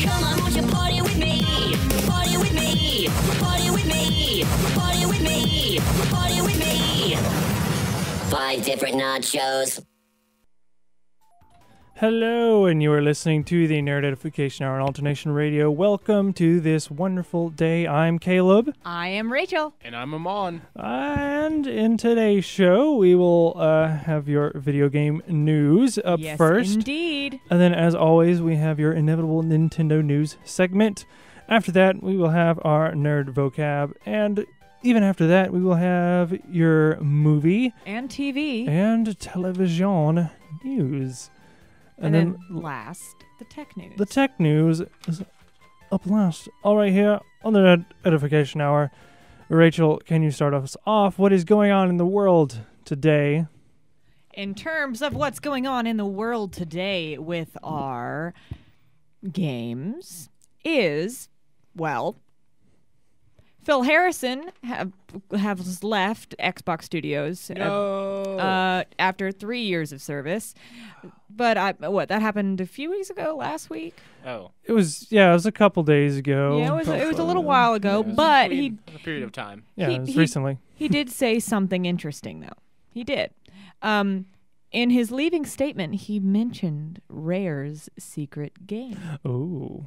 Come on, won't you party with me? Party with me. Party with me. Party with me. Party with me. 5 different nachos. Hello, and you are listening to the Nerd Edification Hour on Alternation Radio. Welcome to this wonderful day. I'm Caleb. I am Rachel. And I'm Amon. And in today's show, we will have your video game news up first. Yes, indeed. And then, as always, we have your inevitable Nintendo news segment. After that, we will have our nerd vocab. And even after that, we will have your movie And TV. and television news. And then last, the tech news. The tech news is up last. All right, here on the Nerd Edification Hour. Rachel, can you start us off? What is going on in the world today? In terms of what's going on in the world today with our games is, well, Phil Harrison has left Xbox Studios after 3 years of service. But that happened a few weeks ago, last week? Oh. It was a couple days ago. Yeah, it was a little while ago, but a period of time. Yeah, it was recently. He did say something interesting, though. He did. In his leaving statement, he mentioned Rare's secret game. Oh.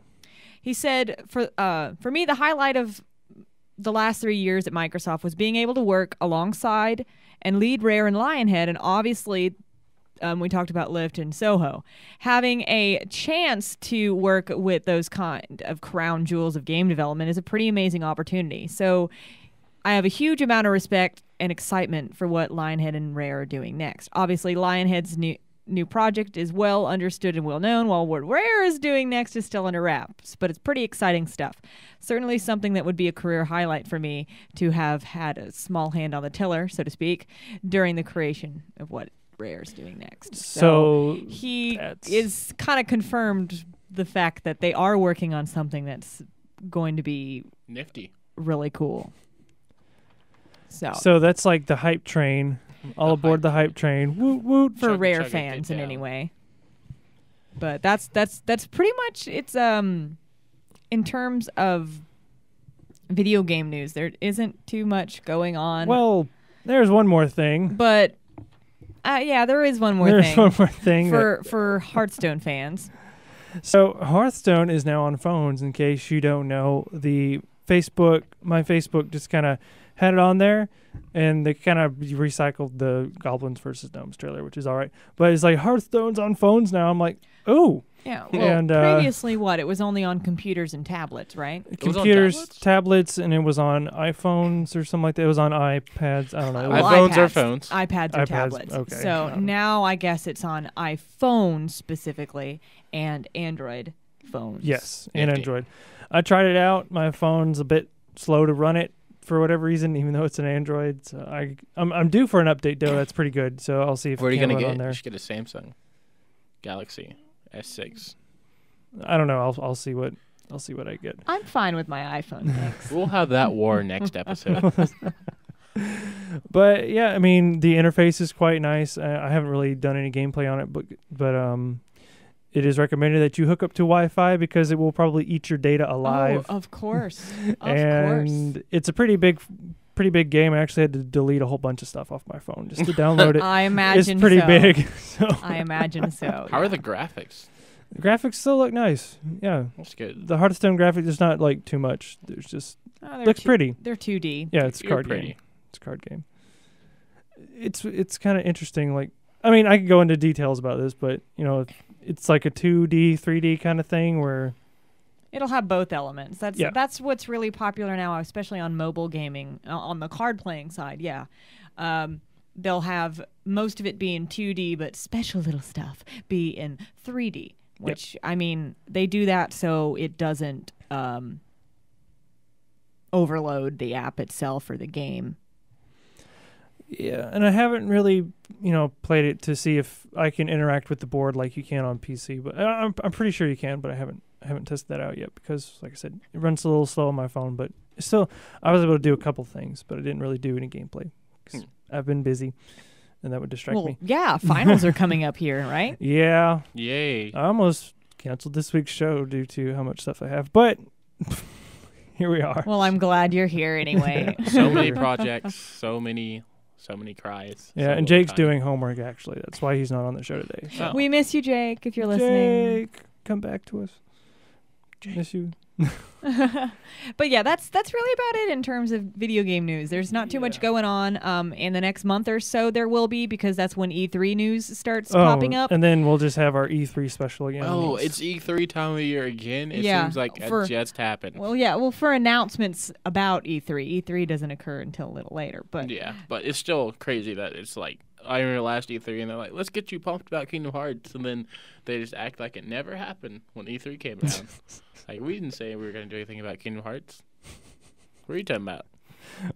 He said, for me, the highlight of the last 3 years at Microsoft was being able to work alongside and lead Rare and Lionhead, and obviously we talked about Lyft and Soho. Having a chance to work with those kind of crown jewels of game development is a pretty amazing opportunity. So I have a huge amount of respect and excitement for what Lionhead and Rare are doing next. Obviously, Lionhead's new project is well understood and well known, while what Rare is doing next is still under wraps. But it's pretty exciting stuff. Certainly something that would be a career highlight for me to have had a small hand on the tiller, so to speak, during the creation of what Rare's doing next. So he is kind of confirmed the fact that they are working on something that's going to be nifty, really cool. So that's like the hype train. All aboard the hype train. Woot woot for Rare fans in any way. But that's pretty much it's in terms of video game news, there isn't too much going on. Well, there's one more thing. But yeah, there is one more thing. There's one more thing for Hearthstone fans. So Hearthstone is now on phones. In case you don't know, my Facebook just kind of had it on there, and they kind of recycled the Goblins vs. Gnomes trailer, which is all right. But it's like Hearthstone's on phones now. I'm like, oh. Yeah, well, and previously it was only on computers and tablets, right? Computers, tablets, and it was on iPhones or something like that. It was on iPads. I don't know. iPhones are phones. iPads are tablets. Okay. So now I guess it's on iPhone specifically and Android phones. Yes, and Android. I tried it out. My phone's a bit slow to run it for whatever reason, even though it's an Android. So I'm due for an update though. That's pretty good. So I'll see if what are you gonna get? On there. You should get a Samsung Galaxy S6. I don't know. I'll see what I get. I'm fine with my iPhone. Thanks. We'll have that war next episode. But yeah, I mean the interface is quite nice. I haven't really done any gameplay on it, but it is recommended that you hook up to Wi-Fi because it will probably eat your data alive. Oh, of course. And it's a pretty big game. I actually had to delete a whole bunch of stuff off my phone just to download it. I imagine it's pretty so. big. So. I imagine so. How are the graphics? The graphics still look nice. Yeah. That's good. The Hearthstone graphics is not like too much. There's just looks pretty. They're 2D. Yeah, it's a card game. It's a card game. It's kind of interesting. Like, I mean, I could go into details about this, but it's like a 2D, 3D kind of thing where it'll have both elements. That's what's really popular now, especially on mobile gaming, on the card playing side. Yeah. They'll have most of it be in 2D, but special little stuff be in 3D, which, I mean, they do that so it doesn't overload the app itself or the game. Yeah, and I haven't really, played it to see if I can interact with the board like you can on PC. But I'm pretty sure you can, but I haven't tested that out yet because, like I said, it runs a little slow on my phone. But still, I was able to do a couple things, but I didn't really do any gameplay because I've been busy, and that would distract me. Yeah, finals are coming up here, right? Yeah. Yay! I almost canceled this week's show due to how much stuff I have. But here we are. Well, I'm glad you're here anyway. So many projects, so many cries. Yeah, so and little Jake's time. doing homework, actually. That's why he's not on the show today. Oh. We miss you, Jake, if you're listening. Jake, come back to us. Miss you. But yeah, that's really about it in terms of video game news. There's not too much going on. In the next month or so, there will be, because that's when E3 news starts popping up. And then we'll just have our E3 special again. Oh, it's E3 time of year again. It Yeah, seems like for- it just happened. Well, for announcements about E3. E3 doesn't occur until a little later, but Yeah, but it's still crazy that it's like I remember last E3 and they're like, let's get you pumped about Kingdom Hearts, and then they just act like it never happened when E3 came around. Like, we didn't say we were going to do anything about Kingdom Hearts. What are you talking about?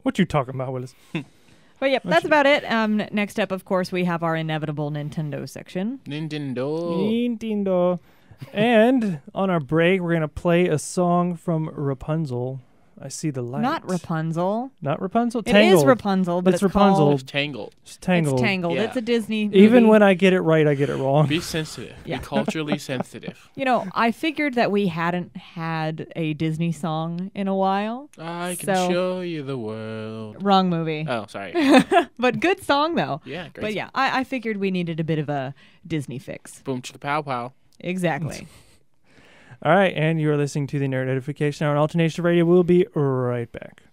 What you talking about, Willis? But yep, that's about it. Next up, of course, we have our inevitable Nintendo section. Nintendo. And on our break, we're going to play a song from Rapunzel. I see the light. Not Rapunzel. Not Rapunzel? It Tangled. is Rapunzel, but It's it's Rapunzel. called... It's Tangled. It's Tangled. It's Tangled. Yeah. It's a Disney movie. Even when I get it right, I get it wrong. Be sensitive. Yeah. Be culturally sensitive. You know, I figured that we hadn't had a Disney song in a while. I can So- show you the world. Wrong movie. Oh, sorry. But good song, though. Yeah, great. But yeah, I figured we needed a bit of a Disney fix. Boom chicka pow pow. Exactly. All right, and you are listening to the Nerd Edification Hour on Alternation Radio. We'll be right back.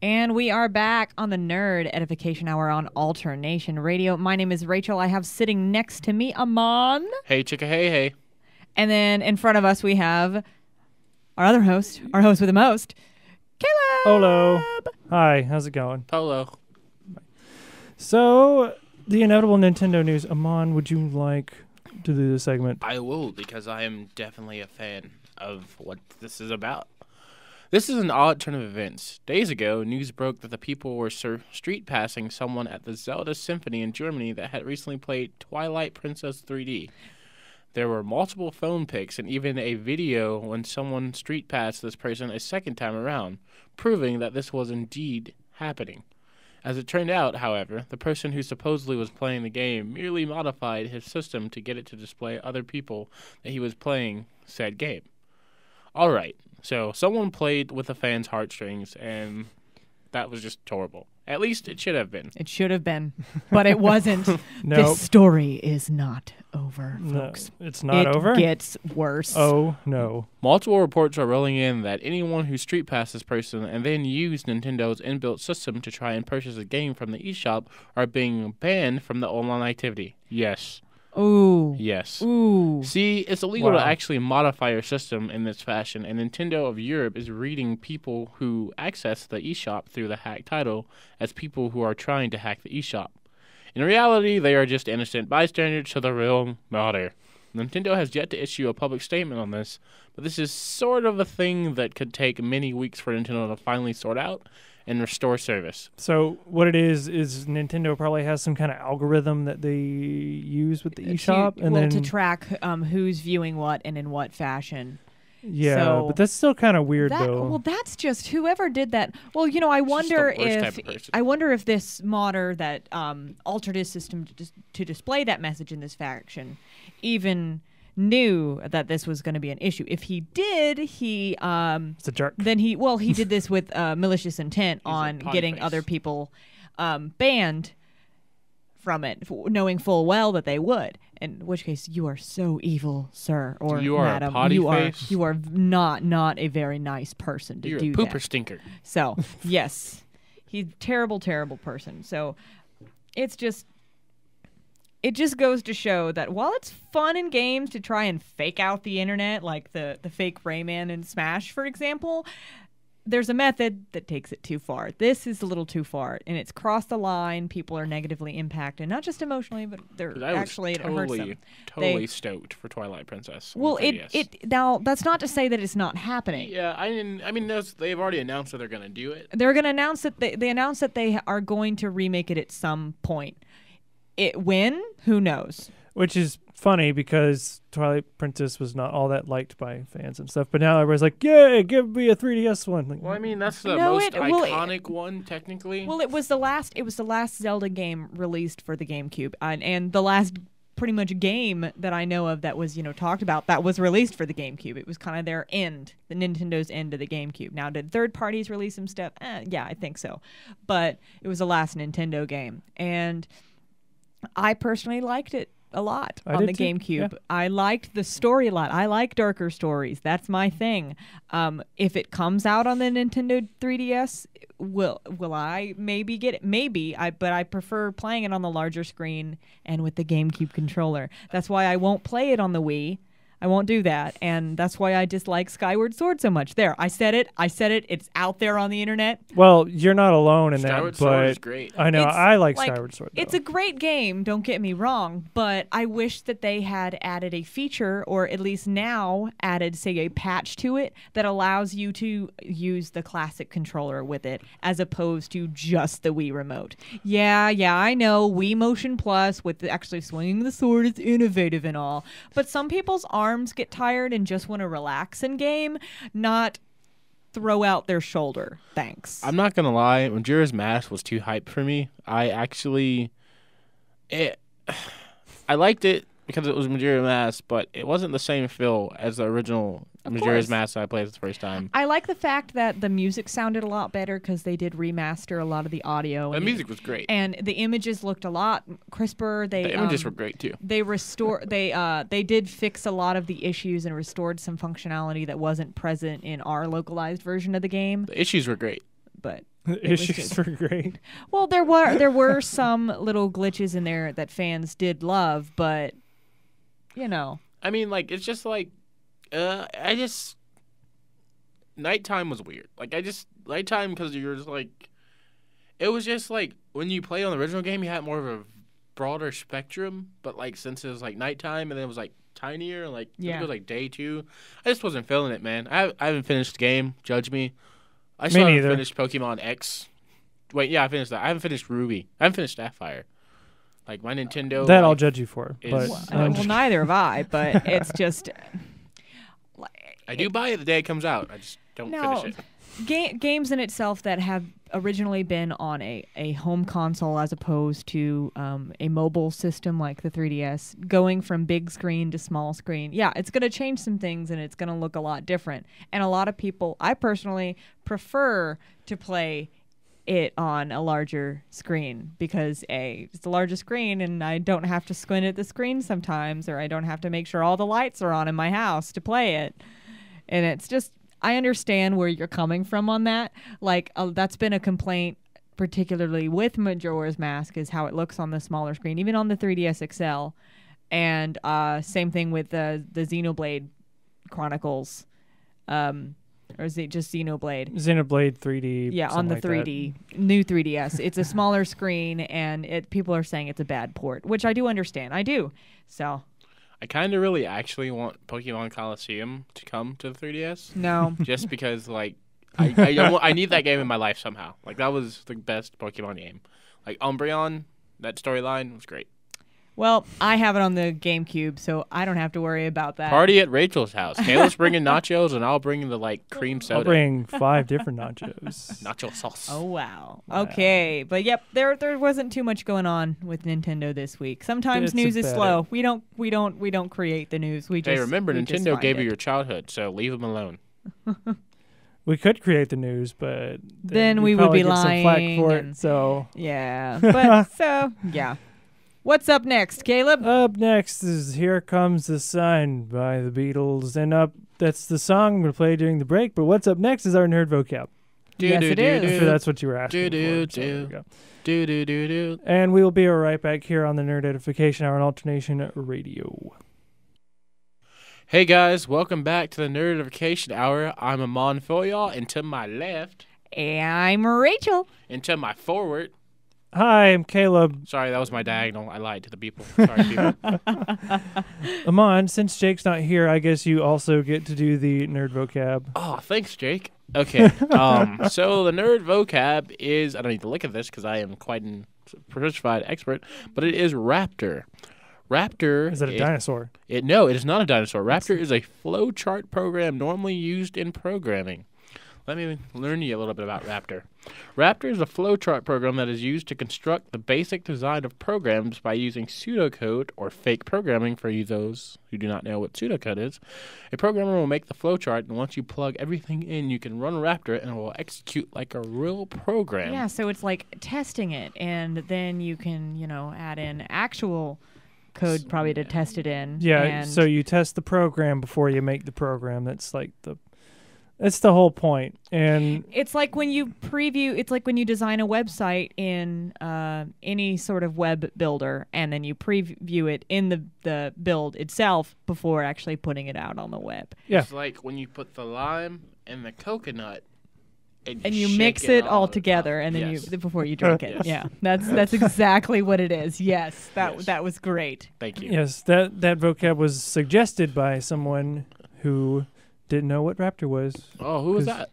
And we are back on the Nerd Edification Hour on Alternation Radio. My name is Rachel. I have sitting next to me Amon. Hey chicka hey hey. And then in front of us we have our other host, our host with the most, Caleb. Hello. Hi, how's it going? Polo. So, the inevitable Nintendo news. Amon, would you like to do the segment? I will, because I am definitely a fan of what this is about. This is an odd turn of events. Days ago, news broke that the people were street passing someone at the Zelda Symphony in Germany that had recently played Twilight Princess 3D. There were multiple phone pics and even a video when someone street passed this person a second time around, proving that this was indeed happening. As it turned out, however, the person who supposedly was playing the game merely modified his system to get it to display other people that he was playing said game. Alright, so someone played with the fans' heartstrings, and that was just horrible. At least it should have been. It should have been, but it wasn't. Nope. This story is not over, No, folks. it's not over? It gets worse. Oh, no. Multiple reports are rolling in that anyone who street passed this person and then used Nintendo's inbuilt system to try and purchase a game from the eShop are being banned from the online activity. Yes. Ooh. Yes. Ooh. See, it's illegal Wow. to actually modify your system in this fashion, and Nintendo of Europe is reading people who access the eShop through the hack title as people who are trying to hack the eShop. In reality, they are just innocent bystanders to the real matter. Nintendo has yet to issue a public statement on this, but this is sort of a thing that could take many weeks for Nintendo to finally sort out and restore service. So what it is Nintendo probably has some kind of algorithm that they use with the eShop, and then to track who's viewing what and in what fashion. yeah, so but that's still kind of weird though. Well, that's just whoever did that. Well, you know, I just the wonder worst type of person. I wonder if this modder that altered his system to display that message in this faction even knew that this was going to be an issue. If he did, he It's a jerk. then he did this with malicious intent He's a on potty getting face. other people banned from it, knowing full well that they would. In which case, you are so evil, sir, or You are a madam. potty you face? are not a very nice person to You're do a pooper that. stinker. So yes, he's a terrible person. So it just goes to show that while it's fun in games to try and fake out the internet, like the fake Rayman in Smash, for example, there's a method that takes it too far. This is a little too far, and it's crossed the line. People are negatively impacted, not just emotionally, but they're 'Cause I was actually it hurts them. totally stoked for Twilight Princess. on Well, the 3DS. it now that's not to say that it's not happening. Yeah, I mean, they've already announced that they're gonna do it. They're going to announce that they announced that they are going to remake it at some point. When? Who knows? Which is funny because Twilight Princess was not all that liked by fans and stuff, but now everybody's like, "Yay, give me a 3DS one!" Like, Well, I mean, that's the No, most well, iconic one, technically. Well, it was the last Zelda game released for the GameCube, and the last pretty much game that I know of that was, talked about that was released for the GameCube. It was kind of their end, the Nintendo's end of the GameCube. Now, did third parties release some stuff? Yeah, I think so. But it was the last Nintendo game. And I personally liked it a lot on the GameCube. Yeah. I liked the story a lot. I like darker stories. That's my thing. If it comes out on the Nintendo 3DS, will I maybe get it? Maybe. But I prefer playing it on the larger screen and with the GameCube controller. That's why I won't play it on the Wii. I won't do that, and that's why I dislike Skyward Sword so much. There, I said it. It's out there on the internet. Well, you're not alone in Skyward that, Sword but is great. I know I like Skyward Sword. Though. It's a great game. Don't get me wrong, but I wish that they had added a feature, or at least now added, say, a patch to it that allows you to use the classic controller with it, as opposed to just the Wii remote. Yeah, I know Wii Motion Plus with actually swinging the sword is innovative and all, but some people's arms get tired and just want to relax in game, not throw out their shoulder. Thanks. I'm not gonna lie, Majora's Mask was too hype for me. I liked it because it was Majora's Mask, but it wasn't the same feel as the original Majora's Mask I played the first time. I like the fact that the music sounded a lot better because they did remaster a lot of the audio. The music was great, and the images looked a lot crisper. The images were great too. They did fix a lot of the issues and restored some functionality that wasn't present in our localized version of the game. The issues were great, but the issues were great. Well, there were some little glitches in there that fans did love, but I mean, like, it's just like, nighttime was weird. Like, nighttime, because you're just like, it was just like, when you play on the original game, you had more of a broader spectrum, but, like, since it was, like, nighttime, and then it was, like, tinier, like, I think it was, like, day 2, I just wasn't feeling it, man. I haven't finished the game, judge me. I still haven't finished Pokemon X. Wait, yeah, I finished that. I haven't finished Ruby. I haven't finished Sapphire. Like, my Nintendo... That I'll judge you for. But well, neither have I, but it's just... I do buy it the day it comes out. I just don't finish it. Games in itself that have originally been on a home console as opposed to a mobile system like the 3DS, going from big screen to small screen, it's going to change some things and it's going to look a lot different. And a lot of people, I personally prefer to play it on a larger screen because it's a larger screen and I don't have to squint at the screen sometimes, or I don't have to make sure all the lights are on in my house to play it. And it's just, I understand where you're coming from on that. Like, that's been a complaint, particularly with Majora's Mask, is how it looks on the smaller screen, even on the 3DS XL. And same thing with the Xenoblade Chronicles. Or is it just Xenoblade? Xenoblade 3D. Yeah, on the 3D, new 3DS. It's a smaller screen, and people are saying it's a bad port, which I do understand. I do. So I kind of really actually want Pokemon Coliseum to come to the 3DS. No. Just because, like, I need that game in my life somehow. Like, that was the best Pokemon game. Like, Umbreon, that storyline was great. Well, I have it on the GameCube, so I don't have to worry about that. Party at Rachel's house. Kayla's bringing nachos, and I'll bring the, like, cream soda. I'll bring 5 different nachos. Nacho sauce. Oh, wow. Okay. But, yep, there wasn't too much going on with Nintendo this week. Sometimes news is slow. We don't create the news. We just Hey, remember, Nintendo gave you your childhood, so leave them alone. We could create the news, but then we would be lying. Some flack for it, so. Yeah. But, so, yeah. What's up next, Caleb? Up next is Here Comes the Sun by the Beatles. And that's the song I'm going to play during the break. But what's up next is our nerd vocab. Yes, it is. I'm sure that's what you were asking for. And we will be right back here on the Nerd Edification Hour on Alternation Radio. Hey guys, welcome back to the Nerd Edification Hour. I'm Amon Foyal, and to my left... I'm Rachel. And to my forward... Hi, I'm Caleb. Sorry, that was my diagonal. I lied to the people. Sorry, people. Amon, since Jake's not here, I guess you also get to do the nerd vocab. Oh, thanks, Jake. Okay. So the nerd vocab is, I don't need to look at this because I am quite a certified expert, but it is raptor. Raptor. Is that a dinosaur? No, it is not a dinosaur. Raptor is a flowchart program normally used in programming. Let me learn you a little bit about Raptor. Raptor is a flowchart program that is used to construct the basic design of programs by using pseudocode or fake programming for those who do not know what pseudocode is. A programmer will make the flowchart, and once you plug everything in, you can run Raptor, and it will execute like a real program. Yeah, so it's like testing it, and then you can, add in actual code probably to test it in. Yeah, and so you test the program before you make the program. That's the whole point. And it's like when you design a website in any sort of web builder, and then you preview it in the build itself before actually putting it out on the web. Yeah. It's like when you put the lime and the coconut and you mix it all together, and then before you drink it. Yeah, that's exactly what it is. Yes, that was great. Thank you. Yes, that vocab was suggested by someone who didn't know what Raptor was. Oh, who was that?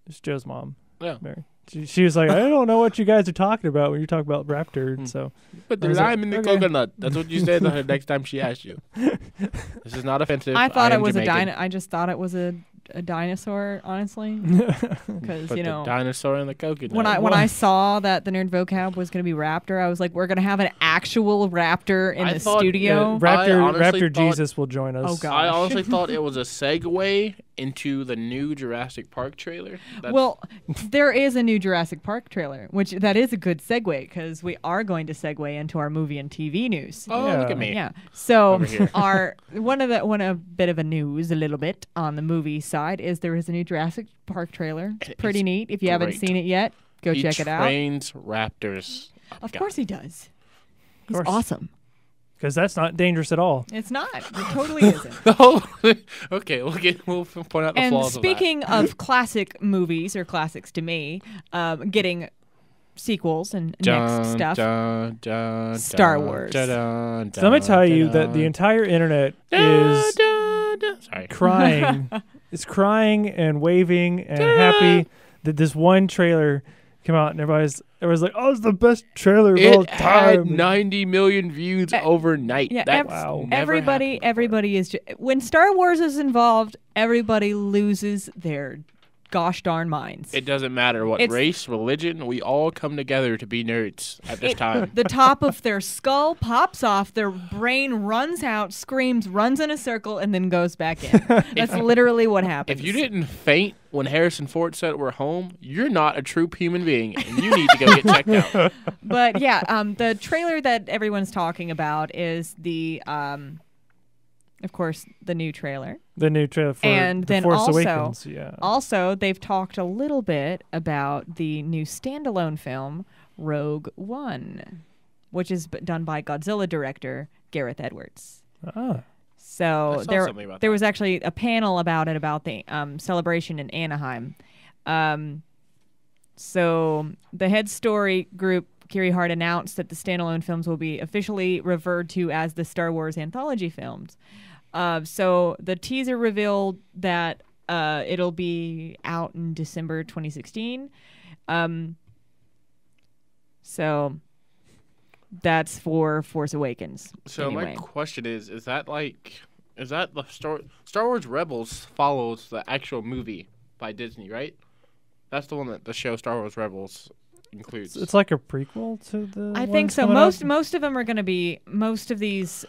It's Joe's mom. Yeah. Mary. She was like, I don't know what you guys are talking about when you talk about Raptor. And so put the lime in the coconut. That's what you said the next time she asked you. This is not offensive. I thought it was I just thought it was a dinosaur, honestly, because the dinosaur in the coconut. When I saw that the Nerd Vocab was going to be Raptor, I was like, we're going to have an actual raptor in the studio. Raptor Jesus will join us. Oh gosh. I honestly thought it was a segue into the new Jurassic Park trailer. Well, there is a new Jurassic Park trailer, which that is a good segue, because we are going to segue into our movie and TV news. Oh, Yeah. look at me. Yeah. So Over here. a bit of a news, a little bit on the movie side, is there is a new Jurassic Park trailer. It's pretty neat. If you haven't great. seen it yet, go check it out. He trains raptors. Of course he does. He's awesome. Because that's not dangerous at all. It's not. It totally isn't. Okay, we'll point out the And flaws speaking of classic movies, or classics to me, getting sequels and next stuff. Star Wars. So let me tell you that the entire internet is crying. It's crying and waving and happy that this one trailer came out, and everybody's like, "Oh, it's the best trailer of all time." It had 90 million views overnight. Yeah, wow. Everybody is when Star Wars is involved, everybody loses their gosh darn minds. It doesn't matter what race, religion, we all come together to be nerds at this time. The top of their skull pops off, their brain runs out, screams, runs in a circle, and then goes back in. That's literally what happens. If you didn't faint when Harrison Ford said we're home, you're not a true human being, and you need to go get checked out. But yeah, the trailer that everyone's talking about is of course, the new trailer. The new trailer for and The then Force also, Awakens. Yeah. Also, they've talked a little bit about the new standalone film, Rogue One, which is done by Godzilla director Gareth Edwards. Ah. So there was actually a panel about it, about the celebration in Anaheim. So the head story group, Kiri Hart, announced that the standalone films will be officially referred to as the Star Wars anthology films. So the teaser revealed that it'll be out in December 2016. So that's for Force Awakens. So anyway. my question is that the Star Wars Rebels follows the actual movie by Disney, right? That's the one that the show Star Wars Rebels includes. It's like a prequel to the I think so. Most of them are going to be, most of these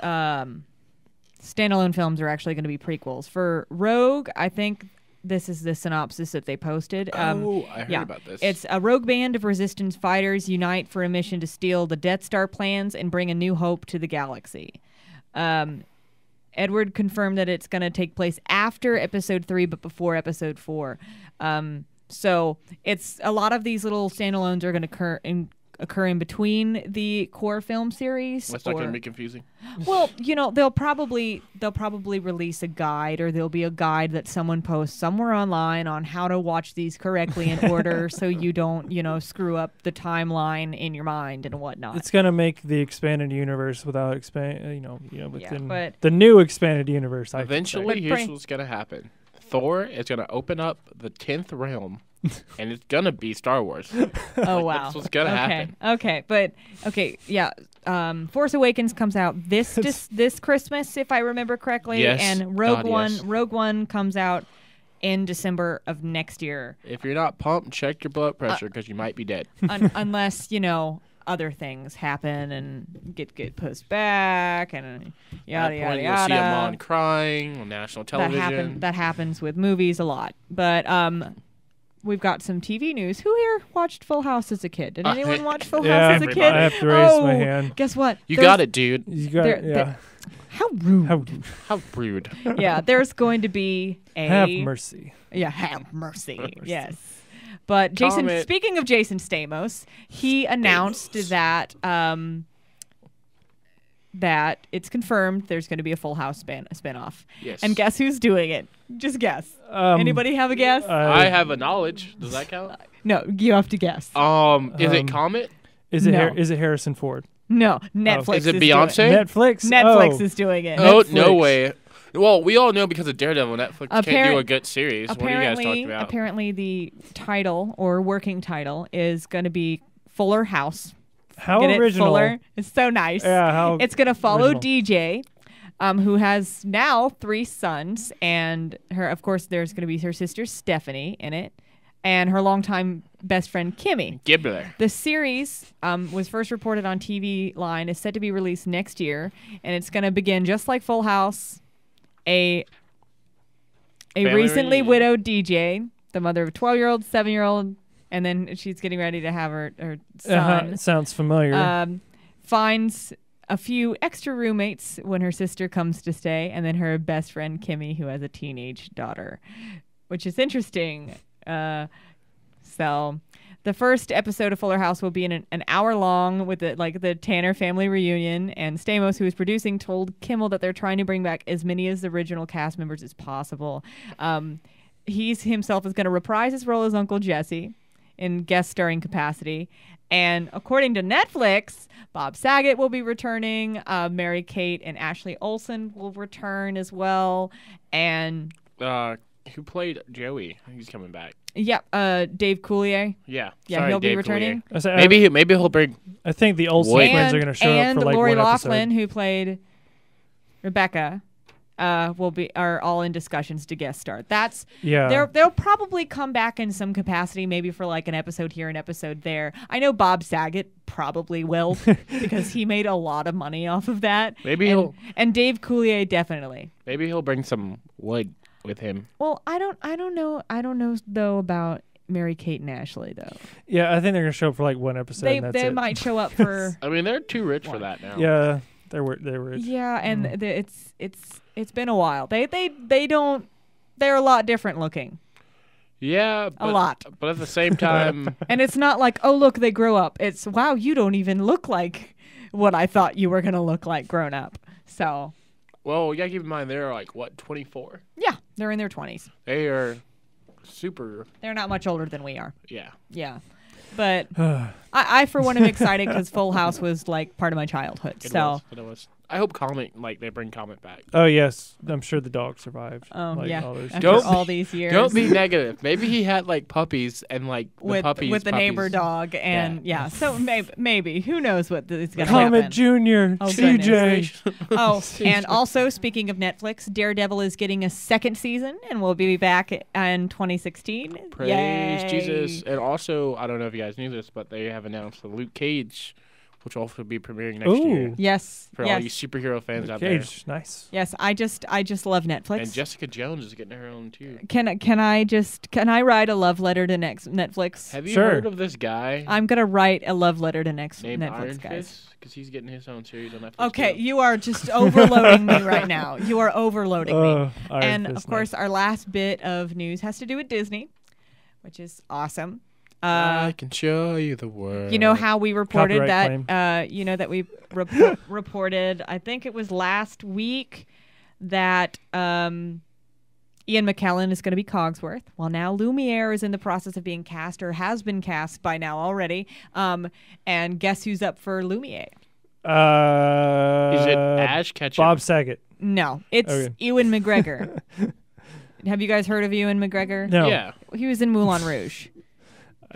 standalone films are actually going to be prequels. For Rogue, I think this is the synopsis that they posted. I heard about this. It's a rogue band of resistance fighters unite for a mission to steal the Death Star plans and bring a new hope to the galaxy. Edward confirmed that it's going to take place after Episode 3, but before Episode 4. So it's a lot of these little standalones are going to occur in between the core film series. That's not going to be confusing. Well, they'll probably release a guide, or there'll be a guide that someone posts somewhere online on how to watch these correctly in order, so you don't, screw up the timeline in your mind and whatnot. It's gonna make the expanded universe without within the new expanded universe. Eventually, here's what's going to happen. Thor is going to open up the 10th realm, and it's going to be Star Wars. Oh, wow. That's what's going to happen. Okay, yeah. Force Awakens comes out this Christmas, if I remember correctly. Yes. And Rogue One comes out in December of next year. If you're not pumped, check your blood pressure because you might be dead. Unless, other things happen and get pushed back and yada, At that yada, point, yada. you'll see Amon crying on national television. That happens with movies a lot. But we've got some TV news. Who here watched Full House as a kid? Did anyone watch Full House as a kid? I have to raise my hand. Guess what? You got it, dude. You got it, yeah. How rude. How rude. Yeah, there's going to be a... Have mercy. Yeah, have mercy. Yes. But Jason, speaking of Jason Stamos, he announced that that it's confirmed there's going to be a Full House spinoff. Yes. And guess who's doing it? Just guess. Anybody have a guess? I have a knowledge. Does that count? No, you have to guess. Is it Comet? Is it No. is it Harrison Ford? No, Netflix. Is it doing Beyonce? Netflix. Netflix is doing it. Oh, Netflix. no way. Well, we all know because of Daredevil, Netflix can't do a good series. What are you guys talking about? Apparently, the title or working title is going to be Fuller House. How Get original. It? Fuller. It's so nice. Yeah, how It's going to follow original. DJ, who has now 3 sons, and her. Of course, there's going to be her sister Stephanie in it, and her longtime best friend Kimmy. Gibbler. The series was first reported on TV Line, is set to be released next year, and it's going to begin just like Full House. A Family recently reunion. widowed DJ, the mother of a 12-year-old, 7-year-old, and then she's getting ready to have her son. Sounds familiar. Finds a few extra roommates when her sister comes to stay, and then her best friend Kimmy, who has a teenage daughter, which is interesting. So the first episode of Fuller House will be an hour long with the Tanner family reunion, and Stamos, who is producing, told Kimmel that they're trying to bring back as many of the original cast members as possible. He's himself is going to reprise his role as Uncle Jesse in guest starring capacity. And according to Netflix, Bob Saget will be returning. Mary-Kate and Ashley Olsen will return as well. And Who played Joey? He's coming back. Dave Coulier. Yeah. Yeah, Sorry, he'll be Dave returning. Coulier. Maybe he'll bring. I think the Olsen Wait. twins are going to show up for like Lori one Loughlin, episode. who played Rebecca, are all in discussions to guest star. They'll probably come back in some capacity, maybe for like an episode here, an episode there. I know Bob Saget probably will because he made a lot of money off of that. Maybe and Dave Coulier definitely. Maybe he'll bring some wood with him. Well, I don't know though about Mary-Kate and Ashley though. Yeah, I think they're going to show up for like one episode. and that's They it. might show up for. I mean, they're too rich for that now. Yeah, they're rich. Yeah, and it's been a while. They don't. They're a lot different looking. Yeah, but, A lot. But at the same time, And it's not like, oh look, they grow up. It's wow, you don't even look like what I thought you were gonna look like grown up. So. well, you gotta keep in mind they're like 24. Yeah, they're in their 20s. They are super. They're not much older than we are. Yeah. Yeah. But I for one am excited because Full House was like part of my childhood. It So was. I hope they bring Comet back. Oh yes, I'm sure the dog survived. yeah, all those- after Don't- all these years. Don't be negative. Maybe he had like puppies and like the puppies with the neighbor puppies. dog and yeah. So maybe who knows what is gonna Comet happen. Jr. Oh, TJ. Oh, and also speaking of Netflix, Daredevil is getting a second season and will be back in 2016. Praise Yay. Jesus. And also, I don't know if you guys knew this, but they have announced the Luke Cage, which will also be premiering next year. Ooh. Yes. For all you superhero fans out there. Cage, nice. Yes, I just love Netflix. And Jessica Jones is getting her own too. Can I write a love letter to Netflix? Have you Sure. heard of this guy I'm gonna write a love letter to named Netflix Iron guys. Fist? Because he's getting his own series on Netflix. Okay, too. you are just overloading me right now. You are overloading me. Iron And Fist, of course, nice. our last bit of news has to do with Disney, which is awesome. I can show you the world. You know how we reported Copyright that? We reported. I think it was last week that Ian McKellen is going to be Cogsworth. Well, now Lumiere is in the process of being cast, or has been cast by now already. And guess who's up for Lumiere? Is it Ash Ketchum? Bob Saget. No, it's Okay. Ewan McGregor. Have you guys heard of Ewan McGregor? No. Yeah. He was in Moulin Rouge.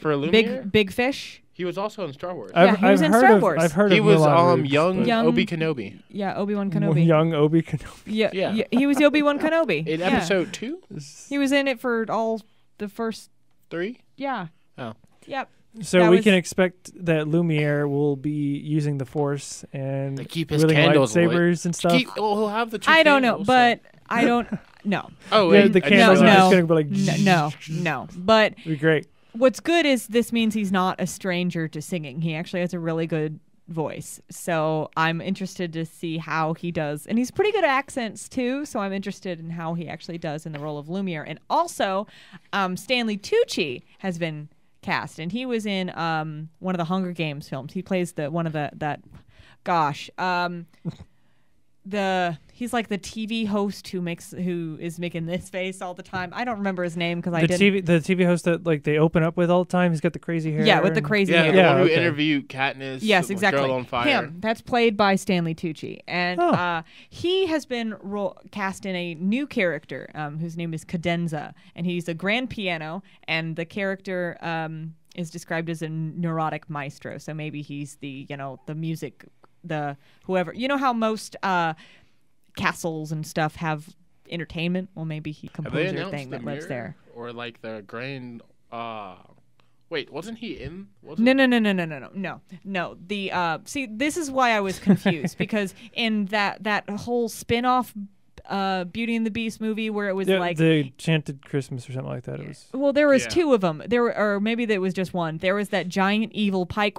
For Lumiere? Big Fish. He was also in Star Wars. Yeah, he was in Star Wars. I've heard He of was Mulan Rouge, Young- Obi Kenobi Yeah, Obi-Wan Kenobi. young Obi Kenobi. Yeah, Yeah. yeah, he was Obi-Wan Kenobi. in Yeah. episode 2, He was in it for all the first. 3. Yeah. Oh. Yep. So That we was- can expect that Lumiere will be using the Force and To keep his wielding candles lit. lightsabers and stuff. He'll have the two I don't know, candles, but I don't. No. So. Oh, Yeah, wait. the I just candles are no. just gonna be like No. But It'd be great. what's good is this means he's not a stranger to singing. He actually has a really good voice. So I'm interested to see how he does. And he's pretty good at accents too. So I'm interested in how he actually does in the role of Lumiere. And also, Stanley Tucci has been cast, and he was in one of the Hunger Games films. He plays he's like the TV host who is making this face all the time. I don't remember his name because I didn't. The TV host that like they open up with all the time. He's got the crazy hair. Yeah, with the and- crazy Yeah, hair. the Yeah, one who okay. interviewed Katniss. Yes, the exactly. Girl on Fire. Him. That's played by Stanley Tucci, and Oh. he has been cast in a new character whose name is Cadenza, and he's a grand piano, and the character is described as a neurotic maestro. So maybe he's the music, the whoever. You know how most castles and stuff have entertainment. Well, maybe he Have they composer announced thing the that lives mirror? there. Or like the grand. Wait, wasn't he in? No. The see, this is why I was confused because in that whole spin-off Beauty and the Beast movie where it was Yeah, like the Enchanted Christmas or something like that. It was. well, there was Yeah. two of them. Or maybe there was just one. There was that giant evil pipe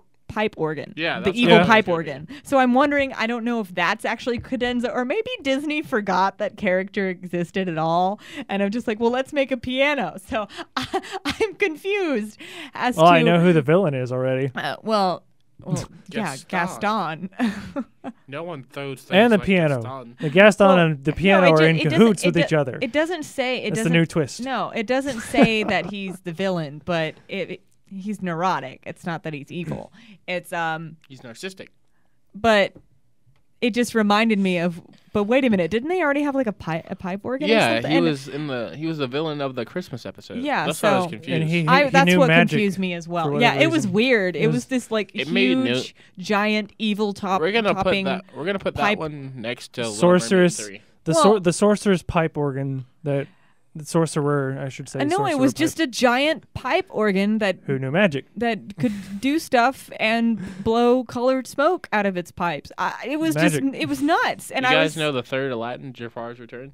organ. Yeah, the that's evil what I pipe was organ. So I'm wondering, I don't know if that's actually Cadenza, or maybe Disney forgot that character existed at all, and I'm just like, well, let's make a piano. So I'm confused as Oh, to. I know who the villain is already. Well, yeah, Gaston. Gaston. No one throws things And the like piano. Gaston. The Gaston Well, and the piano no, are it in ju- it cahoots doesn't- with each other. It doesn't say. It That's the doesn't. new twist. No, it doesn't say that he's the villain, but he's neurotic. It's not that he's evil. It's He's narcissistic. but it just reminded me of. But wait a minute, didn't they already have like a pipe organ? or Yeah, something? he And was the villain of the Christmas episode. Yeah, that's why I was so- confused. And he that's knew what magic confused me as for well. whatever Yeah, it was reason. weird. It It was was- this like It made huge, giant evil we're gonna topping. put pipe- that one next to Sorceress. Little Mermaid 3. The sorcerer's pipe organ that the sorcerer, I should say. I know it sorcerer was pipe, just a giant pipe organ that who knew magic. could do stuff and blow colored smoke out of its pipes. It was Magic. just it was nuts. And You I guys was know the third Aladdin, Jafar's Return?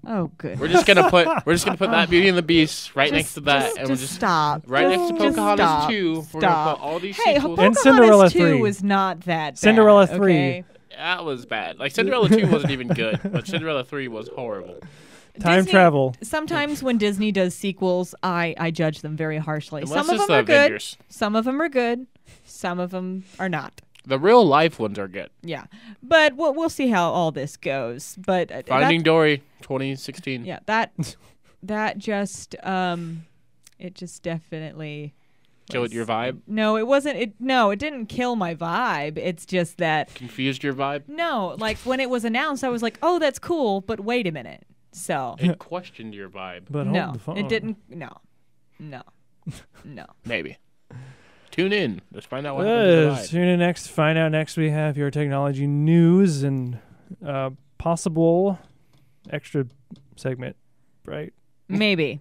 oh good. We're just gonna put that Beauty and the Beast right next to that, and we'll just just stop. right next to Just Pocahontas stop. 2. We're Stop. gonna put all these Hey, sequels. And Pocahontas Cinderella 2 3. was not that bad. Cinderella 3. Okay? That was bad. Like Cinderella 2 wasn't even good, but Cinderella 3 was horrible. Time Disney- travel. Sometimes when Disney does sequels, I judge them very harshly. Unless Some of it's them the are good. Avengers. Some of them are good. Some of them are not. The real life ones are good. Yeah, but we'll see how all this goes. But Finding Dory, 2016. yeah, that just it just definitely Killed was- your vibe. No, it wasn't. It didn't kill my vibe. It's just that Confused your vibe. no, like when it was announced, I was like, oh, that's cool. But wait a minute. So It questioned your vibe. But no, hold the phone. it didn't. No. Maybe. Tune in. Let's find out what happened to the vibe. Tune in next. Find out next. We have your technology news and possible extra segment, right? Maybe.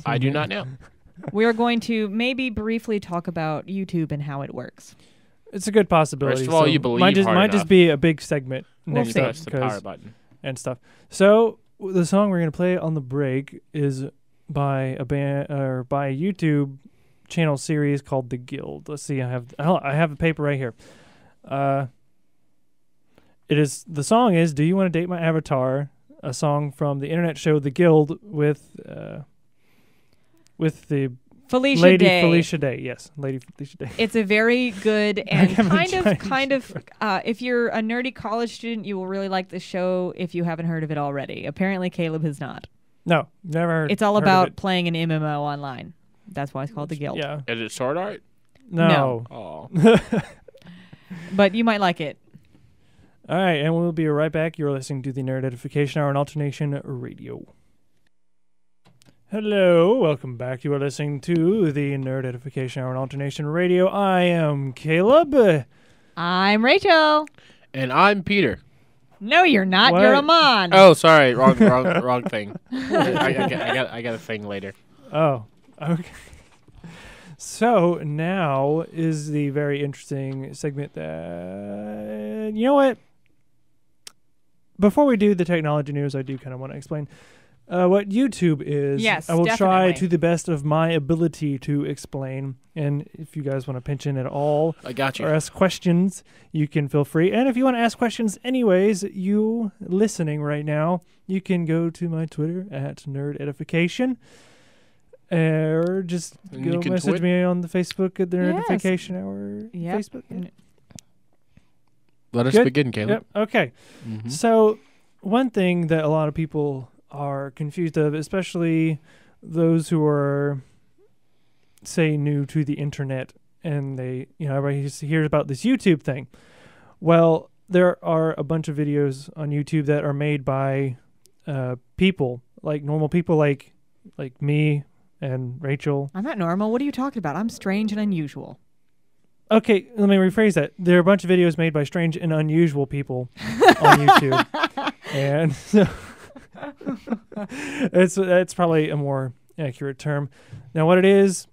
I do not know. We are going to maybe briefly talk about YouTube and how it works. It's a good possibility. First of all, so you believe might just hard might enough. just be a big segment We'll next You see. up press the power 'cause- button. and stuff. So the song we're gonna play on the break is by a band or by a YouTube channel series called The Guild. Let's see. I have a paper right here. The song is "Do You Want to Date My Avatar?" A song from the internet show The Guild with the Felicia Lady Day. Felicia Day. Yes, Lady Felicia Day. It's a very good and haven't kind of. If you're a nerdy college student, you will really like this show. If you haven't heard of it already, apparently Caleb has not. No, never heard. It's all heard of about it. playing an MMO online. That's why it's called The Guild. Yeah. Is it sword art? No. Oh. But you might like it. All right, and we'll be right back. You're listening to the Nerd Edification Hour on Alternation Radio. Hello, welcome back. You are listening to the Nerd Edification Hour on Alternation Radio. I am Caleb. I'm Rachel. And I'm Peter. No, you're not. What? You're Amon. Oh, sorry, wrong thing. I got a thing later. Oh, okay. So now is the very interesting segment that, you know what? Before we do the technology news, I do kind of want to explain what YouTube is. Yes, I will try definitely. to the best of my ability to explain. And if you guys want to pinch in at all I got you. or ask questions, you can feel free. And if you want to ask questions anyways, you listening right now, you can go to my Twitter at Nerd Edification. Or just And you go can message tweet. me on the Facebook at the Nerd Yes. Edification Hour Yep. Facebook. Yeah. Let us Good. begin, Caleb. Yep. Okay. Mhm. So one thing that a lot of people are confused of, especially those who are, say, new to the internet, and they, everybody hears about this YouTube thing. Well, there are a bunch of videos on YouTube that are made by people, like normal people, like me and Rachel. I'm not normal. What are you talking about? I'm strange and unusual. Okay, let me rephrase that. There are a bunch of videos made by strange and unusual people on YouTube, and so that's probably a more accurate term. Now, what it is,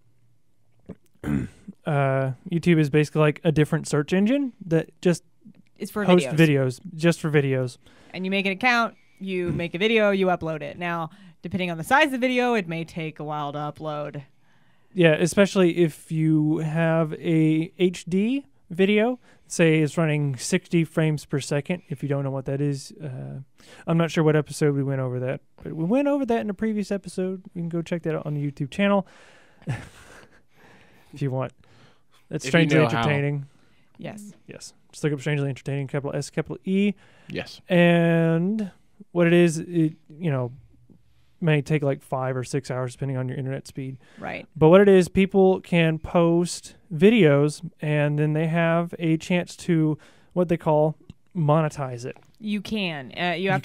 YouTube is basically like a different search engine that just It's for hosts videos. videos, just for videos. And you make an account, you make a video, you upload it. Now, depending on the size of the video, it may take a while to upload. Yeah, especially if you have a HD video, say it's running 60 frames per second. If you don't know what that is, I'm not sure what episode we went over that, but we went over that in a previous episode. You can go check that out on the YouTube channel if you want. That's If you Strangely know how. Entertaining. Yes. Yes, just look up Strangely Entertaining, capital S, capital E, Yes. and what it is, it may take like 5 or 6 hours depending on your internet speed. Right. But what it is, people can post videos and then they have a chance to what they call monetize it. You can. You have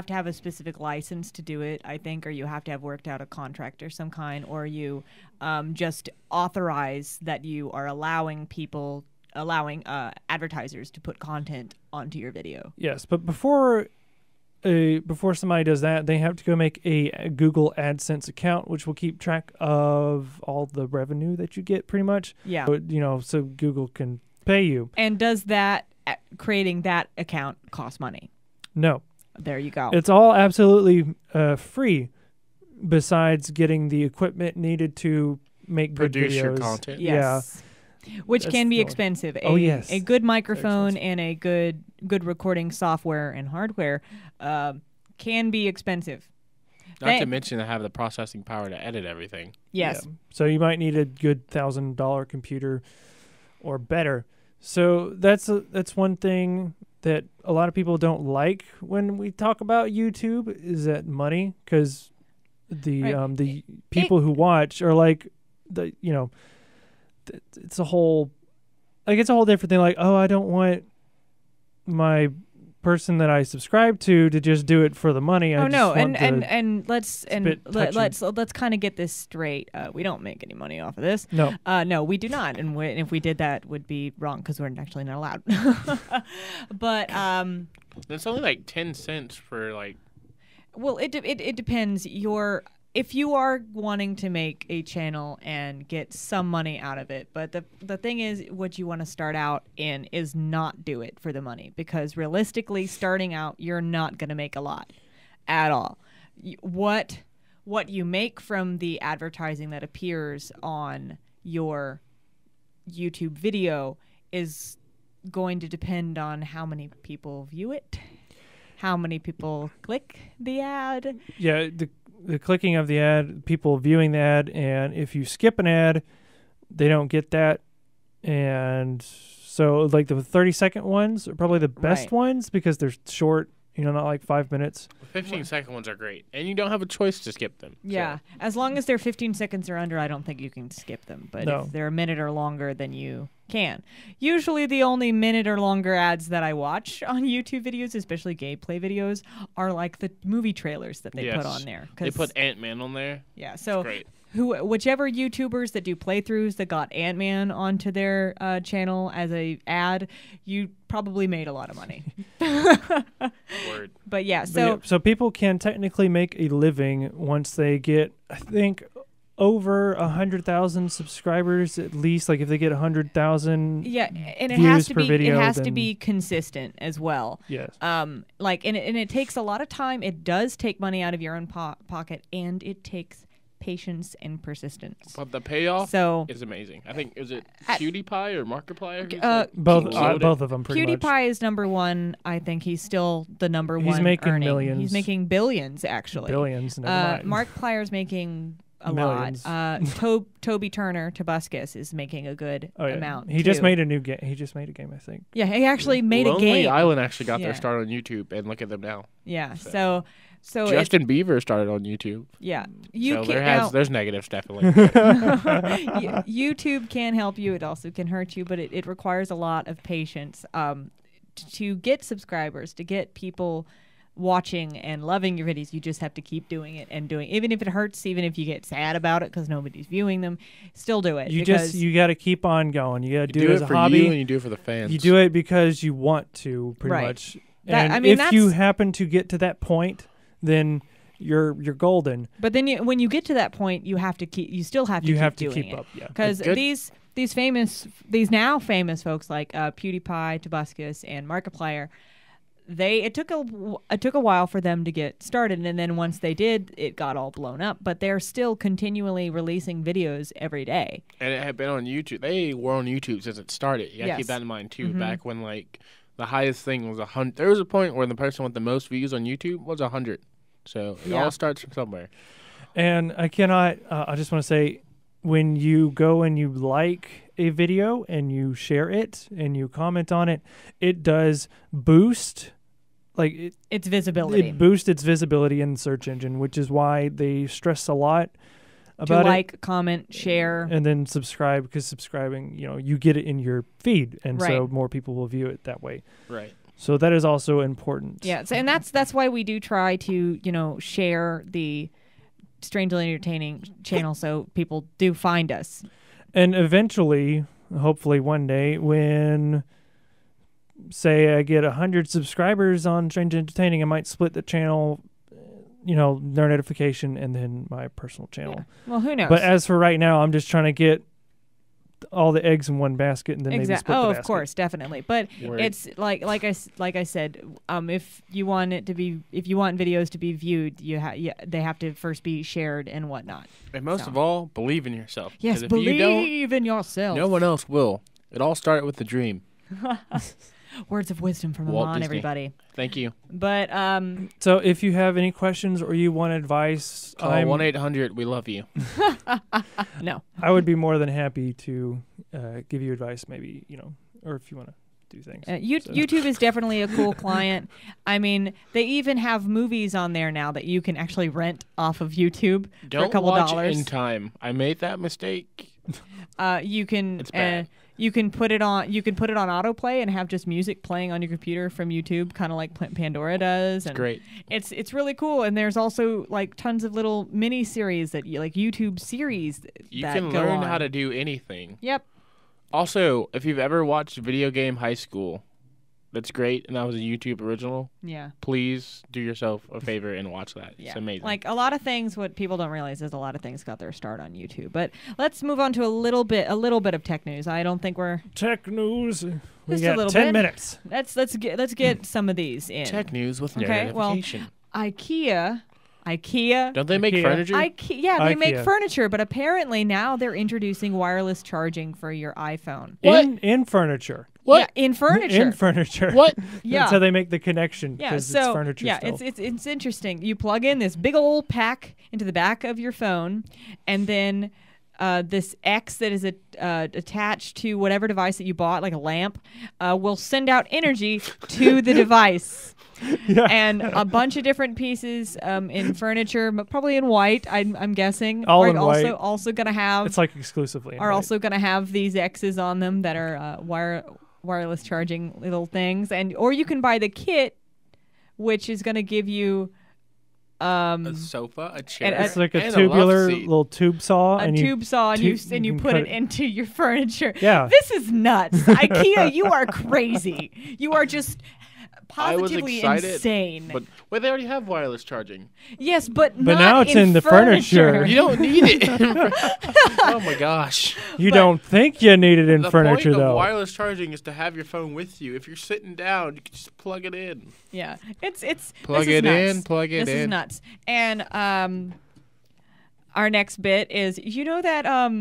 to have a specific license to do it, I think, or you have to have worked out a contract or some kind, or you just authorize that you are allowing advertisers to put content onto your video. Yes, but before somebody does that, they have to go make a Google AdSense account, which will keep track of all the revenue that you get, pretty much. Yeah. So Google can pay you. And does that creating that account cost money? No, There you go. it's all absolutely free. Besides getting the equipment needed to make good Produce videos. your content. Yes. Which That's can be the only- expensive. Oh, yes. A good microphone expensive. and a good recording software and hardware can be expensive. Not to mention I have the processing power to edit everything. Yes. Yeah. So you might need a good $1,000 computer or better. So that's one thing that a lot of people don't like when we talk about YouTube is that money, because the people who watch are like it's a whole different thing. Like, oh, I don't want my person that I subscribe to just do it for the money. Oh no, want and let's touchy. kind of get this straight. We don't make any money off of this. no. No, we do not, and if we did that, would be wrong because we're actually not allowed. But It's only like 10 cents for like. well, it depends. If you are wanting to make a channel and get some money out of it, but the thing is, what you want to start out in is not do it for the money, because realistically, starting out, you're not going to make a lot at all. What you make from the advertising that appears on your YouTube video is going to depend on how many people view it, how many people click the ad. Yeah, the clicking of the ad, people viewing the ad, and if you skip an ad, they don't get that. And so like the 30-second ones are probably the best Right. ones because they're short not like 5 minutes. 15-second ones are great, and you don't have a choice to skip them. Yeah, So. as long as they're 15 seconds or under, I don't think you can skip them. But No. if they're a minute or longer, then you can. Usually the only minute or longer ads that I watch on YouTube videos, especially gameplay videos, are like the movie trailers that they put on there. They put Ant-Man on there. Yeah, so Great. whichever YouTubers that do playthroughs that got Ant-Man onto their channel as a ad, you probably made a lot of money. Word. But yeah, But so yeah, so people can technically make a living once they get, I think, over 100,000 subscribers at least. Like if they get 100,000. yeah, and it views has to per be video, it has to then- be consistent as well. Yes. Like and it takes a lot of time. It does take money out of your own pocket, and it takes patience and persistence. But the payoff So is amazing. I think, is it at- PewDiePie or Markiplier? who's, both killed it? both of them pretty much. PewDiePie is number one. I think he's still the number one. He's making earning. millions. He's making billions, actually. Billions. Never mind. Markiplier's making a Millions. lot. Toby Turner, Tobuscus, is making a good amount. He just too. made a new game. He just made a game, I think. Yeah, he actually made Lonely a game. Island actually got Yeah. their start on YouTube, and look at them now. Yeah. So Justin Bieber started on YouTube. yeah, you So can now, there's negatives definitely. YouTube can help you. It also can hurt you, but it requires a lot of patience to get subscribers, to get people watching and loving your videos. You just have to keep doing it and doing, even if it hurts, even if you get sad about it because nobody's viewing them, still do it. You because got to keep on going. You got to You do it as a for hobby. you and you do it for the fans. You do it because you want to, pretty Right. much. That- And I mean, if you that's- happen to get to that point, then you're golden. But then when you get to that point, you still have to You keep have to doing keep it. up. Yeah. Because Good. these now famous folks like PewDiePie, Tobuscus, and Markiplier, it took a while for them to get started, and then once they did, it got all blown up. But they're still continually releasing videos every day. And it had been on YouTube. They were on YouTube since it started. You gotta keep Yes. that in mind too. Mhm. Back when like the highest thing was 100. There was a point where the person with the most views on YouTube was 100. So it Yeah. all starts from somewhere. And I cannot. I just want to say, when you go and you like a video and you share it and you comment on it, it does boost. Like It's visibility. it boosts its visibility in the search engine, which is why they stress a lot to about like, comment, share. and then subscribe, because subscribing, you get it in your feed, and so Right. more people will view it that way. Right. So that is also important. Yeah, so, and that's why we do try to share the Strangely Entertaining channel so people do find us. And eventually, hopefully one day, when say I get 100 subscribers on Strange Entertaining, I might split the channel, Nerd Edification and then my personal channel. Well, who knows? But as for right now, I'm just trying to get all the eggs in one basket and then maybe exactly. split the Oh, basket. of course, definitely. But Word. it's like I said, if you want videos to be viewed, they have to first be shared and whatnot. And most So. of all, believe in yourself. Yes, 'Cause if you don't, believe in yourself. no one else will. It all started with the dream. Words of wisdom from Walt Amon, Disney. everybody. Thank you. But So if you have any questions or you want advice, Call 1-800. We love you. no. I would be more than happy to give you advice, maybe, or if you want to do things. So- YouTube is definitely a cool client. I mean, they even have movies on there now that you can actually rent off of YouTube for a Don't couple watch dollars. in time. I made that mistake. You can It's bad. you can put it on autoplay and have just music playing on your computer from YouTube, kind of like Pandora does. And Great. It's really cool. And there's also like tons of little mini series that like YouTube series You that can go learn on. how to do anything. Yep. Also, if you've ever watched Video Game High School, that's great, and that was a YouTube original. Yeah. Please do yourself a favor and watch that. Yeah. It's amazing. Like a lot of things, what people don't realize is a lot of things got their start on YouTube. But let's move on to a little bit of tech news. I don't think we're Tech news. We Just a got little 10 bit. minutes. let's get some of these in. Tech news with Nerd Okay, well, Edification. IKEA. Don't they make IKEA. furniture? Yeah, they make IKEA. furniture, but apparently now they're introducing wireless charging for your iPhone. What? In furniture. What? Yeah, in furniture. In furniture. What? Yeah. That's how they make the connection. Yeah, 'cause so it's furniture yeah, still. it's interesting. You plug in this big old pack into the back of your phone, and then this X that is attached to whatever device that you bought, like a lamp, will send out energy to the device. Yeah. And a bunch of different pieces in furniture, but probably in white. I'm guessing. All are in also, white. Also going to have. It's like exclusively. Are also going to have these X's on them that are wireless charging little things, or you can buy the kit, which is going to give you. A sofa, a chair, It's like a and tubular a love seat. little tube saw, A and tube saw, and you can put it into your furniture. Yeah. This is nuts. IKEA, you are crazy. You are just I was positively excited, insane. But they already have wireless charging. Yes, but But not now it's in the furniture. You don't need it. Oh my gosh. You don't think you need it in The furniture, point though. of wireless charging is to have your phone with you. If you're sitting down, you can just plug it in. Yeah, it's Plug this is it in, nuts. plug it This is in. nuts. And our next bit is that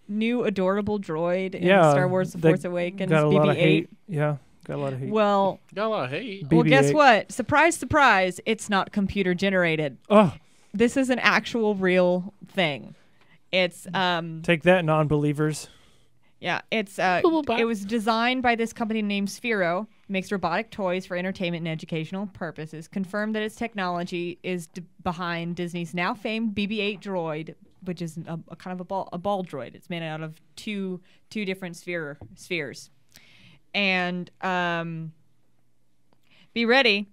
new adorable droid in Star Wars: The they Force Awakens, got a lot of BB-8. hate. Yeah, got a lot of hate. Well, Got a lot of hate. well, guess BB-8. what? Surprise, surprise! It's not computer generated. Oh, This is an actual real thing. It's take that, non-believers. yeah, it was designed by this company named Sphero. Makes robotic toys for entertainment and educational purposes. Confirmed that its technology is behind Disney's now famed BB-8 droid, which is a kind of a ball droid. It's made out of two different spheres. And be ready.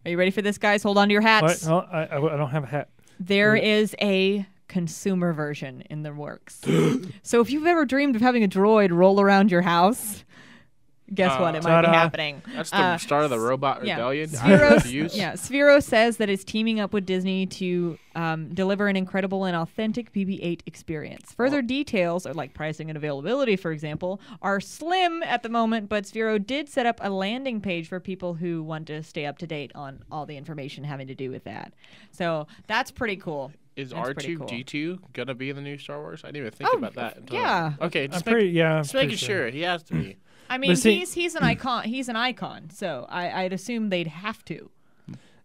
Are you ready for this, guys? Hold on to your hats. What? Oh, I don't have a hat. There is a consumer version in the works. So if you've ever dreamed of having a droid roll around your house, guess what? It might be ta-da. happening. That's the start of the robot rebellion. Sphero says that it's teaming up with Disney to deliver an incredible and authentic BB-8 experience. Further details, like pricing and availability, for example, are slim at the moment, but Sphero did set up a landing page for people who want to stay up to date on all the information having to do with that. So that's pretty cool. Is That's pretty cool. R2-D2 gonna be in the new Star Wars? I didn't even think about that. Until yeah. Okay, I'm just pretty making sure. He has to be. I mean, But see- he's an icon. He's an icon. So I'd assume they'd have to.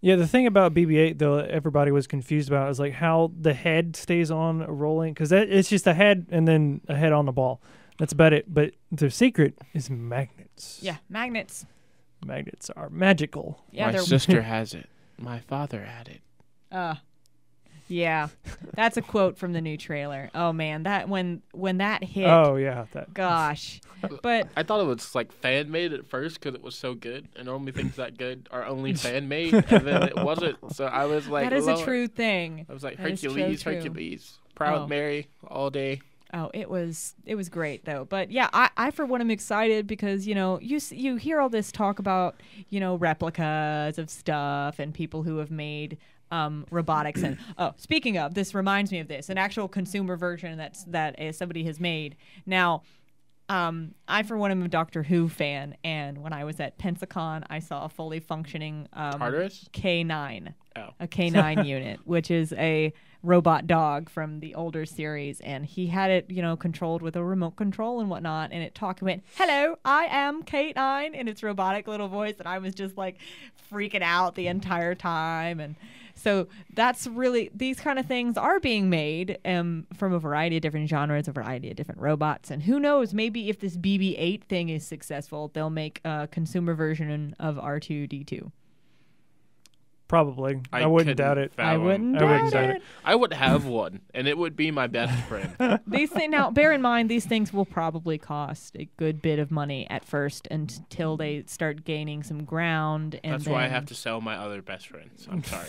Yeah, the thing about BB-8 though, everybody was confused about is like how the head stays on rolling, because it's just a head and then a head on the ball. That's about it. But the secret is magnets. Yeah, magnets. Magnets are magical. Yeah, My they're sister has it. My father had it. Yeah, that's a quote from the new trailer. Oh man, that when that hit. Oh yeah, that. Gosh, but I thought it was like fan made at first because it was so good, and only things that good are only fan made, and then it wasn't. So I was like, that is a Lord. true thing. I was like, That is so Hercules, true. Hercules, Proud Oh. Mary, all day. Oh, it was great though. But yeah, I for one am excited because you hear all this talk about replicas of stuff and people who have made robotics and speaking of, this reminds me of this, an actual consumer version that somebody has made. Now, I for one am a Doctor Who fan, and when I was at Pensacon, I saw a fully functioning Tartarus? K9, Oh. a K9 unit, which is a robot dog from the older series, and he had it controlled with a remote control and whatnot, and it talked and went, "Hello, I am K9," in its robotic little voice, and I was just like freaking out the entire time. And so that's really, these kind of things are being made from a variety of different genres, a variety of different robots. And who knows, maybe if this BB-8 thing is successful, they'll make a consumer version of R2-D2. Probably. I wouldn't doubt it. I wouldn't doubt doubt it. it. I would have one, and it would be my best friend. These things, now, bear in mind, these things will probably cost a good bit of money at first until they start gaining some ground. And That's why I have to sell my other best friends. I'm sorry.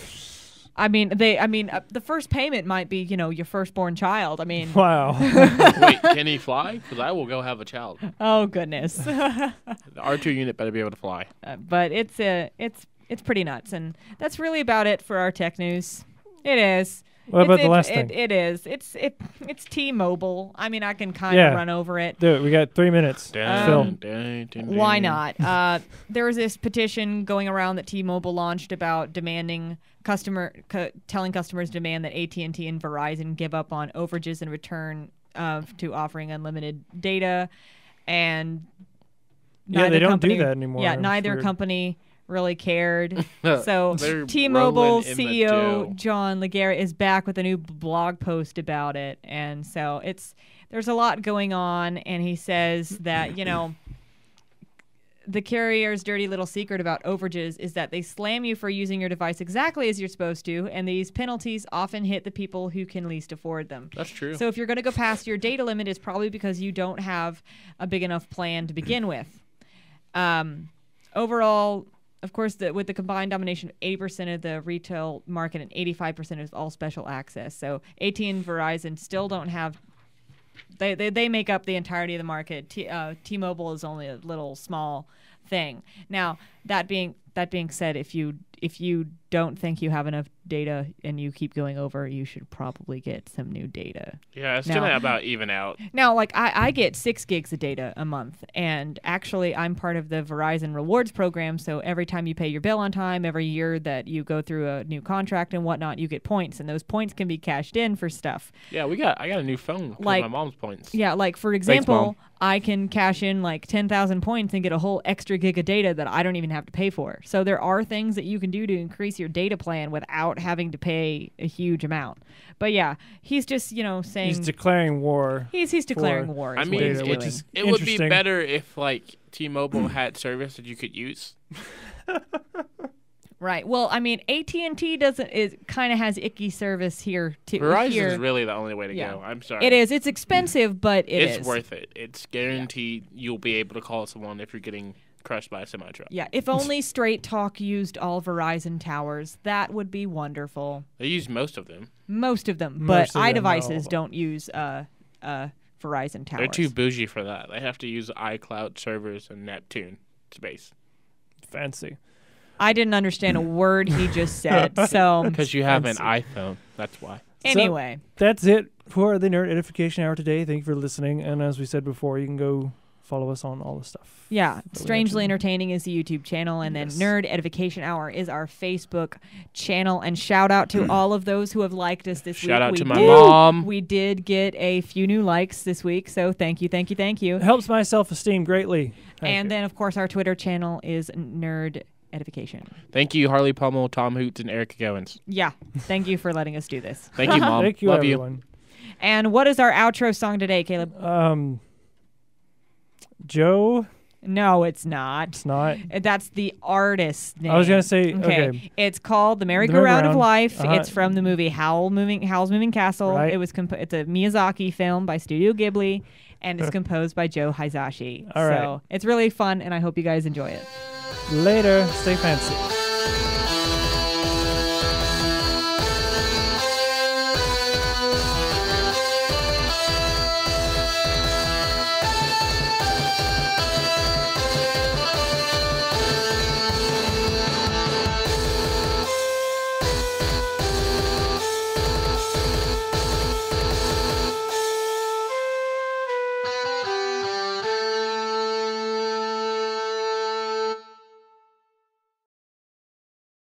The first payment might be, your firstborn child. I mean, Wow. Wait, can he fly? Because I will go have a child. oh goodness. The R2 unit better be able to fly. But it's pretty nuts, and that's really about it for our tech news. It is. What about the last thing? It is. It's T-Mobile. I mean, I can kind of run over it. Do it. We got 3 minutes. Phil. Why not? There was this petition going around that T-Mobile launched about demanding telling customers demand that AT&T and Verizon give up on overages in return to offering unlimited data, and Yeah, they don't do that anymore. Yeah, It's neither weird. company really cared. So They're T-Mobile rolling in the CEO dough. John Legere is back with a new blog post about it, and so there's a lot going on, and he says that the carrier's dirty little secret about overages is that they slam you for using your device exactly as you're supposed to, and these penalties often hit the people who can least afford them. That's true. So if you're going to go past your data limit, it's probably because you don't have a big enough plan to begin with. Overall, of course, with the combined domination of 80% of the retail market and 85% of all special access. So AT&T and Verizon still don't have. They make up the entirety of the market. T-Mobile is only a little small thing. Now, that being said, if you don't think you have enough data and you keep going over, you should probably get some new data. Yeah, it's gonna about even out. Now, like I get 6 gigs of data a month, and actually I'm part of the Verizon Rewards program. So every time you pay your bill on time, every year that you go through a new contract and whatnot, you get points, and those points can be cashed in for stuff. Yeah, I got a new phone with Like- my mom's points. Yeah, like for example, Mom. I can cash in like 10,000 points and get a whole extra gig of data that I don't even have to pay for. So there are things that you can do to increase your data plan without having to pay a huge amount. But yeah, he's just saying He's declaring war. he's declaring war. I is mean, what he's data, doing. which is it would be interesting. better if like T-Mobile had service that you could use. Right. Well, I mean, AT&T doesn't. It kind of has icky service here too. Verizon here. is really the only way to Yeah. go. I'm sorry. It is. It's expensive, but It's is worth it. It's guaranteed you'll be able to call someone if you're getting crushed by a semi-truck. Yeah. If only Straight Talk used all Verizon towers, that would be wonderful. They use most of them. Most of them, Most but of them, not all iDevices of them. don't use Verizon towers. They're too bougie for that. They have to use iCloud servers and Neptune space. Fancy. I didn't understand a word he just said. So Because you have an Fancy. iPhone. That's why. anyway, That's it for the Nerd Edification Hour today. Thank you for listening. And as we said before, you can go follow us on all the stuff. yeah, that we Strangely mentioned. Entertaining is the YouTube channel, and then Yes. Nerd Edification Hour is our Facebook channel. And shout out to all of those who have liked us this week. Shout out We to my did- mom. We did get a few new likes this week, so thank you. It helps my self-esteem greatly. Thank And you. then, of course, our Twitter channel is Nerd Edification. Thank you, Harley Pummel, Tom Hoots, and Erica Goins. Yeah, thank you for letting us do this. Thank you, Mom. Thank you, Love everyone. And what is our outro song today, Caleb? Joe, No, it's not. it's not. That's the artist's name. I was gonna say, okay. It's called The Merry-Go-Round of Merry-Go-Round. Life. Uh-huh. It's from the movie Howl's Moving Castle. Right. It was it's a Miyazaki film by Studio Ghibli, and it's composed by Joe Hisashi. All right. So it's really fun, and I hope you guys enjoy it. Later. Stay fancy.